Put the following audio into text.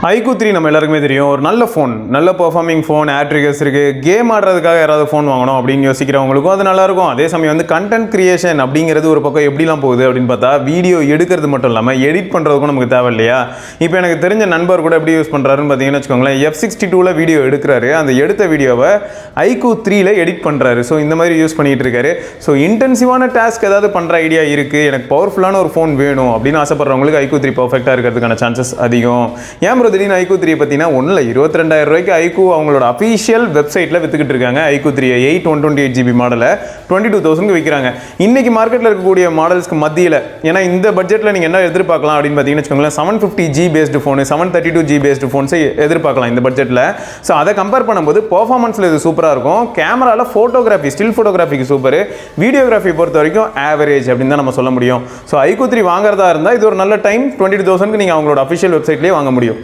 iQOO 3 நம்ம எல்லாருக்குமே தெரியும். ஒரு நல்ல ஃபோன், நல்ல பெர்ஃபார்மிங் ஃபோன், ஏர் ட்ரிகர்ஸ் இருக்கு. கேம் ஆடுறதுக்காக யாராவது ஃபோன் வாங்கணும் அப்படின்னு யோசிக்கிறவங்களுக்கும் அது நல்லா இருக்கும். அதே சமயம் வந்து கண்டென்ட் கிரியேஷன் அப்படிங்கிறது ஒரு பக்கம் எப்படிலாம் போகுது அப்படின்னு பார்த்தா, வீடியோ எடுக்கிறது மட்டும் இல்லாமல் எடிட் பண்ணுறதுக்கும் நமக்கு தேவை இல்லையா? இப்போ எனக்கு தெரிஞ்ச நண்பர் கூட எப்படி யூஸ் பண்ணுறாருன்னு பார்த்தீங்கன்னு வச்சுக்கோங்களேன், F62ல வீடியோ எடுக்கிறாரு. அந்த எடுத்த வீடியோவை iQOO 3ல எடிட் பண்ணுறாரு. ஸோ இந்த மாதிரி யூஸ் பண்ணிட்டு இருக்காரு. ஸோ இன்டென்சிவான டாஸ்க் ஏதாவது பண்ணுற ஐடியா இருக்குது, எனக்கு பவர்ஃபுல்லான ஒரு ஃபோன் வேணும் அப்படின்னு ஆசைப்படுறவங்களுக்கு iQOO 3 பர்ஃபெக்டாக இருக்கிறதுக்கான சான்சஸ் அதிகம். ஏன் திடீர்னு iQOO 3 பார்த்தீங்கன்னா ஒன்றில் 22,000 ரூபாய்க்கு iQOO அவங்களோட அஃபீஷியல் வெப்சைட்டில் வித்துக்கிட்டு இருக்காங்க. iQOO 3 8 128GB மாடலை 22,000க்கு விற்கிறாங்க. இன்னைக்கு மார்க்கெட்டில் இருக்கக்கூடிய மாடல்ஸ்க்கு மத்தியில், ஏன்னா இந்த பட்ஜெட்டில் நீங்கள் என்ன எதிர்பார்க்கலாம் அப்படின்னு பார்த்தீங்கன்னு வச்சுக்கோங்களேன், 750G based phone, 732G based ஃபோன்ஸை எதிர்பார்க்கலாம் இந்த பட்ஜெட்டில். ஸோ அதை கம்பேர் பண்ணும்போது பர்ஃபார்மன்ஸில் இது சூப்பராக இருக்கும். கேமராவில் ஃபோட்டோகிராஃபி, ஸ்டில் ஃபோட்டோகிராஃபிக்கு சூப்பர், வீடியோகிராஃபி பொறுத்த வரைக்கும் ஆவரேஜ் அப்படின்னு தான் நம்ம சொல்ல முடியும். ஸோ iQOO 3 வாங்குறதா இருந்தால் இது ஒரு நல்ல டைம். 22,000க்கு நீங்கள் அவங்களோட அஃபிஷியல் வெப்சைட்லேயே வாங்க முடியும்.